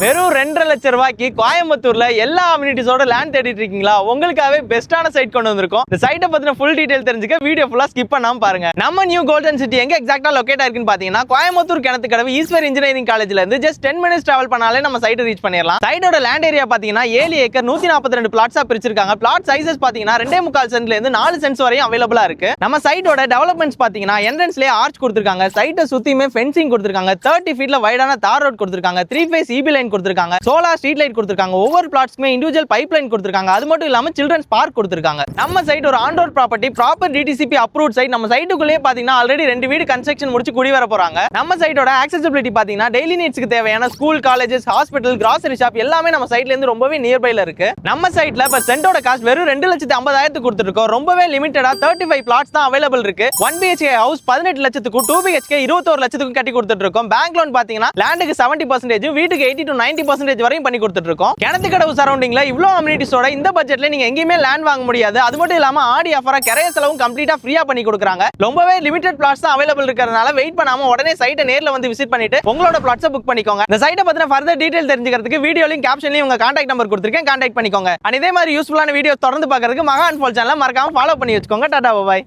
வெறும் 2.5 லட்சம் ரூபாய்க்கு கோயம்புத்தூர்ல எல்லா அம்யூனிட்டிஸோட லேண்ட் தேடிட்டு இருக்கீங்களா? உங்களுக்காகவே பெஸ்டான சைட் கொண்டு வந்திருக்கோம். இந்த சைட்டை பத்தின ஃபுல் டீடைல் தெரிஞ்சுக்க வீடியோ ஃபுல்லா ஸ்கிப் பண்ணாம பாருங்க. நம்ம நியூ கோல்டன் சிட்டி எங்க எக்ஸாக்ட்டா லொகேட் ஆயிருக்குன்னு பாத்தீங்கன்னா கோயம்புத்தூர் கிணத்துக்கடவு ஈஸ்வர் இன்ஜினியரிங் காலேஜ்ல இருந்து ஜஸ்ட் 10 மினிட்ஸ் டிராவல் பண்ணாலே நம்ம சைட்டை ரீச் பண்ணிடலாம். சைட்டோட லேண்ட் ஏரியா பாத்தீங்கன்னா 7 ஏக்கர் 142 பிளாட்ஸா பிரிச்சிருக்காங்க. பிளாட் சைஸஸ் பாத்தீங்கன்னா 2.25 சென்ட்ல இருந்து 4 சென்ட்ஸ் வரையும் அவைலபிளா இருக்கு. நம்ம சைட்டோட டெவலப்மெண்ட்ஸ் பாத்தீங்கன்னா என்ட்ரன்ஸ்லயே ஆர்ச் கொடுத்திருக்காங்க. சைட்டை சுத்தியுமே ஃபென்சிங் கொடுத்திருக்காங்க. 30 ஃபீட்ல வைடான தார் ரோட் கொடுத்திருக்காங்க. 3 ஃபேஸ் EB லைன் கொடுத்திருக்காங்க. சோலார் ஸ்ட்ரீட் லைட் கொடுத்திருக்காங்க. ஒவ்வொரு பிளாட்ஸ்க்குமே இண்டிவிஜுவல் பைப் லைன் கொடுத்திருக்காங்க. அது மட்டும் இல்லாம சில்ட்ரன்ஸ் பார்க் கொடுத்திருக்காங்க. நம்ம சைட் ஒரு on road property, proper DTCP approved site. நம்ம சைட்டுக்குள்ளே பாத்தீங்கன்னா ஆல்ரெடி 2 வீடு கன்ஸ்ட்ரக்ஷன் முடிச்சு குடி வர போறாங்க. நம்ம சைட்டோட ஆக்சஸபிலிட்டி பாத்தீங்கன்னா டெய்லி நீட்ஸ்க்கு தேவையான school, colleges, hospital, grocery shop எல்லாமே நம்ம சைட்ல இருந்து ரொம்பவே நியர்பைல இருக்கு. நம்ம சைட்ல இப்ப சென்டோட காஸ்ட் வெறும் 2,50,000 கொடுத்துருக்கோம். ரொம்பவே லிமிட்டடா 35 பிளாட்ஸ் தான் அவைலபிள் இருக்கு. 1 BHK ஹவுஸ் 18 லட்சத்துக்கும் 2 BHK 21 லட்சத்துக்கும் கட்டி கொடுத்துட்டு இருக்கோம். பேங்க் லோன் பாத்தீங்கன்னா லேண்டுக்கு 70%, வீட்டுக்கு 80 to 90% வரையும் பண்ணி கொடுத்துட்டு இருக்கோம். கிணத்துக்கடவு சரௌண்டிங்ல இவ்ளோ அம்யூனிட்டிஸோட இந்த பட்ஜெட்ல நீங்க எங்கேயுமே லேண்ட் வாங்க முடியாது. அது மட்டும் இல்லாம ஆடி ஆஃபரா கிரைய செலவும் கம்ப்ளீட்டா ஃப்ரீயா பண்ணி கொடுக்குறாங்க. ரொம்பவே லிமிடெட் பிளாட்ஸ் தான் அவைலபிள் இருக்கிறதுனால வெயிட் பண்ணாம உடனே சைட்டை நேர்ல வந்து விசிட் பண்ணிட்டு உங்களோட பிளாட்ஸை புக் பண்ணிக்கோங்க. இந்த சைட்டை பத்தின ஃபர்தர் டீடைல் தெரிஞ்சுக்கிறதுக்கு வீடியோலையும் கேப்ஷன்லையும் உங்க கான்டாக்ட் நம்பர் கொடுத்திருக்கேன், கான்டாக்ட் பண்ணிக்கோங்க. அண்ட் இதே மாதிரி யூஸ்ஃபுல்லான வீடியோ தொடர்ந்து பார்க்கிறதுக்கு மகா அன்ஃபோல் சேனலை மறக்காம ஃபாலோ பண்ணி வச்சுக்கோங்க. டாடா பாய்.